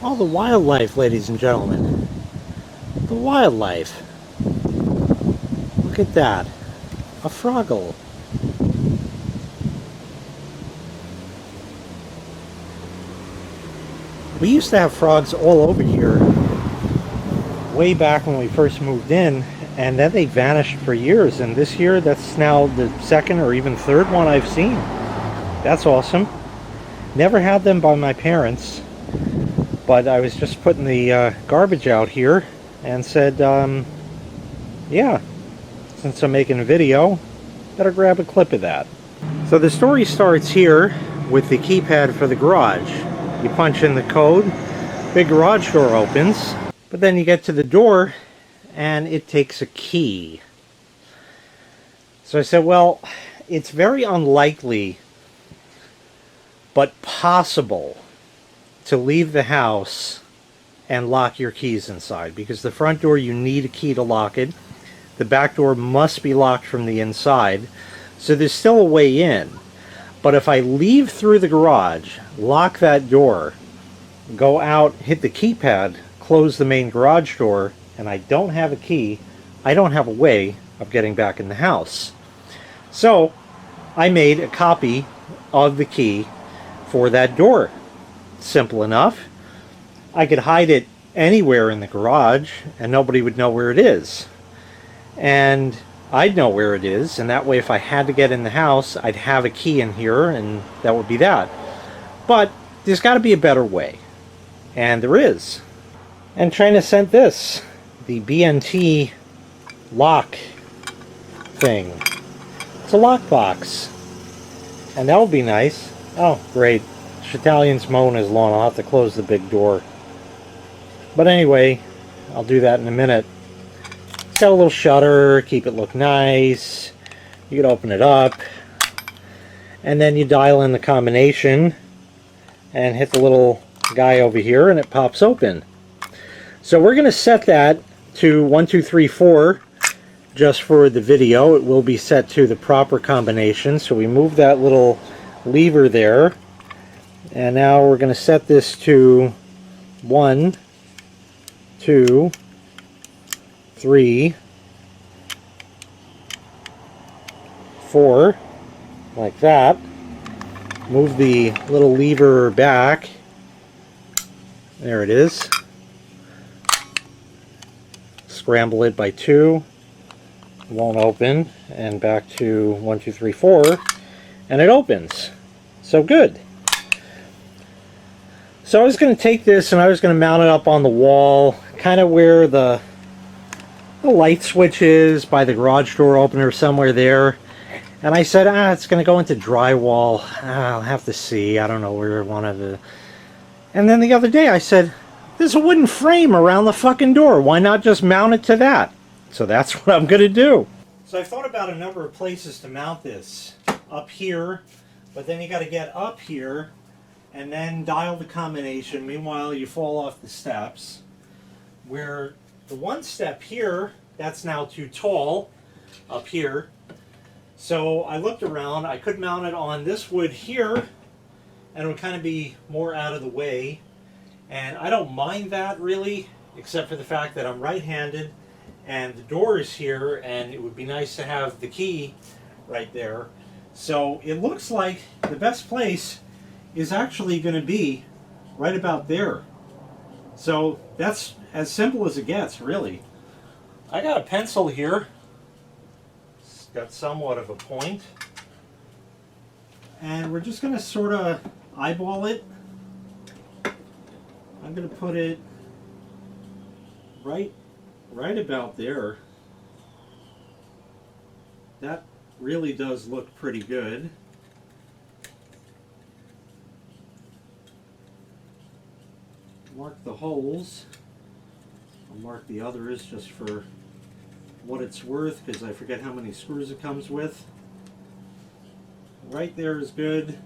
All the wildlife, ladies and gentlemen. The wildlife. Look at that. A froggle. We used to have frogs all over here way back when we first moved in, and then they vanished for years, and this year that's now the second or even third one I've seen. That's awesome. Never had them by my parents, but I was just putting the garbage out here and said, yeah, since I'm making a video, better grab a clip of that. So the story starts here with the keypad for the garage. You punch in the code, big garage door opens, but then you get to the door and it takes a key. So I said, well, it's very unlikely but possible to leave the house and lock your keys inside, because the front door, you need a key to lock it. The back door must be locked from the inside, so there's still a way in. But if I leave through the garage, lock that door, go out, hit the keypad, close the main garage door, and I don't have a key, I don't have a way of getting back in the house. So I made a copy of the key for that door. Simple enough. I could hide it anywhere in the garage and nobody would know where it is. And I'd know where it is, and that way if I had to get in the house, I'd have a key in here, and that would be that. But there's got to be a better way. And there is. And China sent this, the BNT lock thing. It's a lock box. And that would be nice. Oh, great. Italian's mowing his lawn. I'll have to close the big door. But anyway, I'll do that in a minute. It's got a little shutter, keep it look nice. You can open it up. And then you dial in the combination and hit the little guy over here and it pops open. So we're going to set that to 1, 2, 3, 4 just for the video. It will be set to the proper combination. So we move that little lever there. And now we're going to set this to 1, 2, 3, 4, like that. Move the little lever back. There it is. Scramble it by 2. Won't open. And back to 1, 2, 3, 4. And it opens. So good. So I was going to take this and I was going to mount it up on the wall, kind of where the light switch is, by the garage door opener, somewhere there. And I said, it's going to go into drywall. I'll have to see. I don't know where one of the... And then the other day I said, there's a wooden frame around the fucking door. Why not just mount it to that? So that's what I'm going to do. So I thought about a number of places to mount this. Up here, but then you got to get up here and then dial the combination. Meanwhile, you fall off the steps. Where the one step here, that's now too tall up here. So I looked around. I could mount it on this wood here, and it would kind of be more out of the way. And I don't mind that really, except for the fact that I'm right-handed and the door is here, and it would be nice to have the key right there. So it looks like the best place is actually going to be right about there. So that's as simple as it gets, really. I got a pencil here. It's got somewhat of a point. And we're just going to sort of eyeball it. I'm going to put it right about there. That really does look pretty good. Mark the holes. I'll mark the others just for what it's worth, because I forget how many screws it comes with. Right there is good.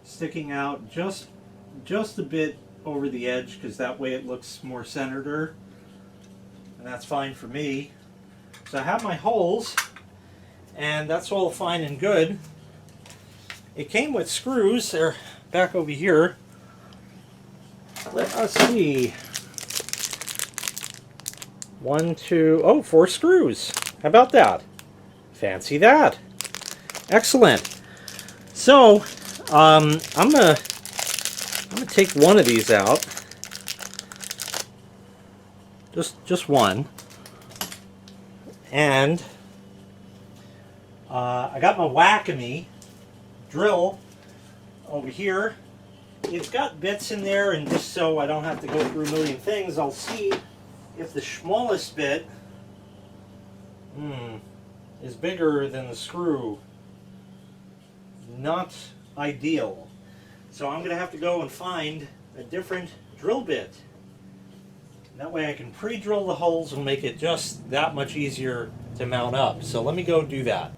Sticking out just a bit over the edge, because that way it looks more centered, and that's fine for me. So I have my holes, and that's all fine and good. It came with screws. They're back over here. Let us see. 1, 2, oh, 4 screws. How about that? Fancy that. Excellent. So, I'm gonna take one of these out. Just one. And I got my Whack-A-Me drill over here. It's got bits in there, and just so I don't have to go through a million things, I'll see if the smallest bit is bigger than the screw. Not ideal. So I'm going to have to go and find a different drill bit. That way I can pre-drill the holes and make it just that much easier to mount up. So let me go do that.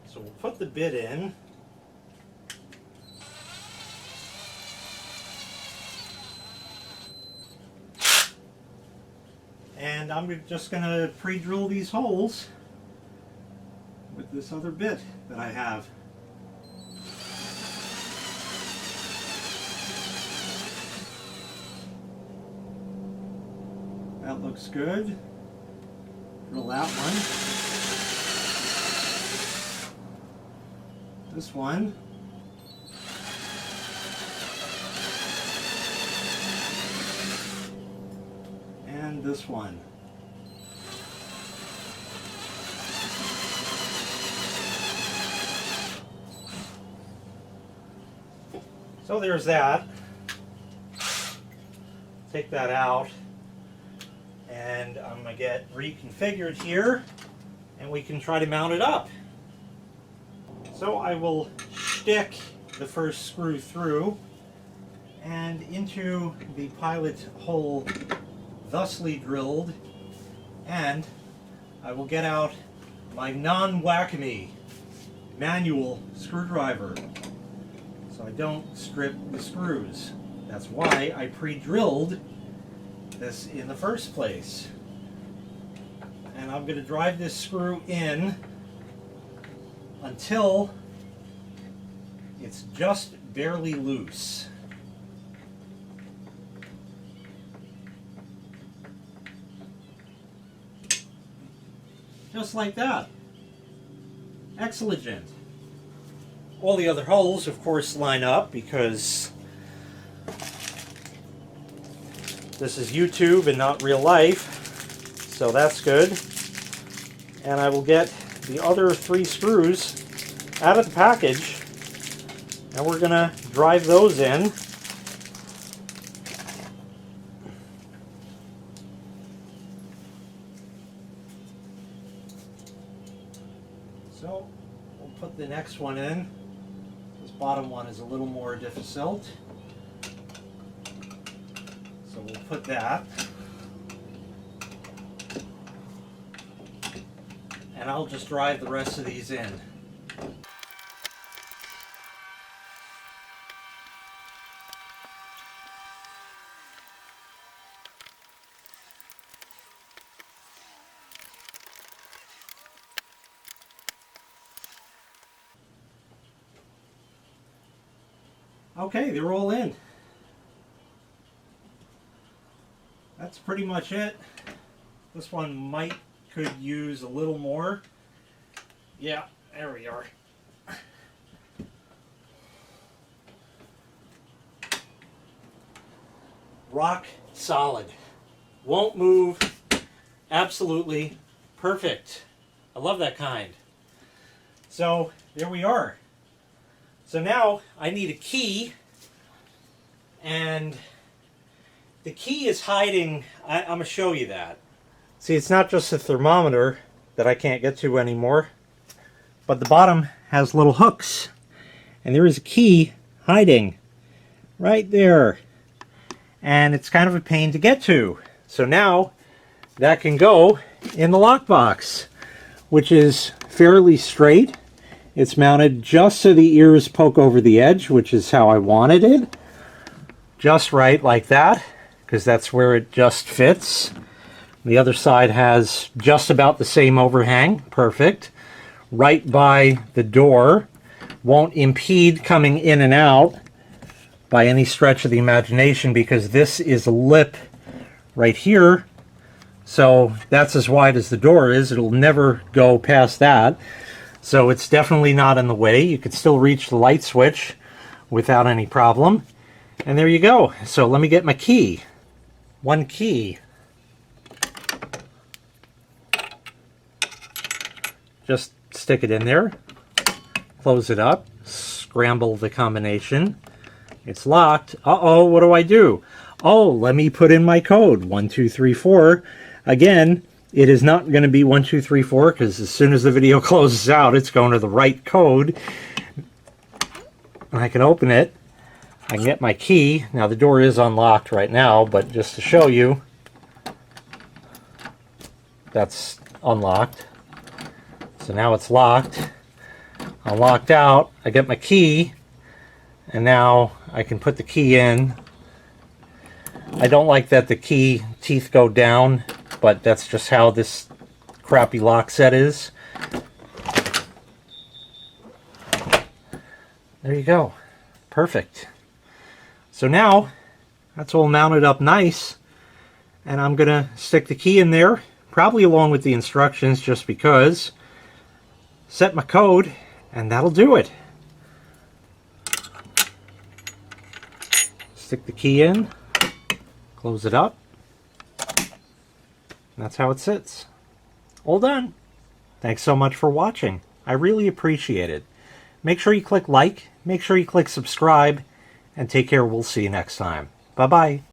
So we'll put the bit in. And I'm just going to pre-drill these holes with this other bit that I have. That looks good. Drill that one. This one. And this one. So there's that. Take that out. And I'm going to get reconfigured here, and we can try to mount it up. So I will stick the first screw through and into the pilot hole thusly drilled, and I will get out my non-Whack-A-Me manual screwdriver so I don't strip the screws. That's why I pre-drilled this in the first place. And I'm going to drive this screw in until it's just barely loose. Just like that. Excellent. All the other holes, of course, line up because this is YouTube and not real life, so that's good. And I will get the other 3 screws out of the package, and we're going to drive those in. So we'll put the next one in. This bottom one is a little more difficult. So we'll put that. And I'll just drive the rest of these in. Okay, they're all in. That's pretty much it. This one could use a little more. Yeah, there we are. Rock solid. Won't move. Absolutely perfect. I love that kind. So there we are. So now I need a key, and the key is hiding. I'm going to show you that. See, it's not just a thermometer that I can't get to anymore, but the bottom has little hooks, and there is a key hiding right there, and it's kind of a pain to get to. So now that can go in the lockbox, which is fairly straight. It's mounted just so the ears poke over the edge, which is how I wanted it. Just right like that, because that's where it just fits. The other side has just about the same overhang. Perfect. Right by the door. Won't impede coming in and out. by any stretch of the imagination, because this is a lip right here. So that's as wide as the door is. It'll never go past that. So it's definitely not in the way. You could still reach the light switch without any problem. And there you go. So let me get my key. One key. Just stick it in there. Close it up. Scramble the combination. It's locked. Uh-oh, what do I do? Oh, let me put in my code. 1234. Again, it is not going to be 1234 because as soon as the video closes out, it's going to the right code. And I can open it. I can get my key. Now the door is unlocked right now, but just to show you, that's unlocked. So now it's locked. I'm locked out. I get my key, and now I can put the key in. I don't like that the key teeth go down, but that's just how this crappy lock set is. There you go. Perfect. So now that's all mounted up nice, and I'm gonna stick the key in there, probably along with the instructions, just because. Set my code, and that'll do it. Stick the key in, close it up. That's how it sits. All done. Thanks so much for watching. I really appreciate it. Make sure you click like, make sure you click subscribe, and take care. We'll see you next time. Bye-bye.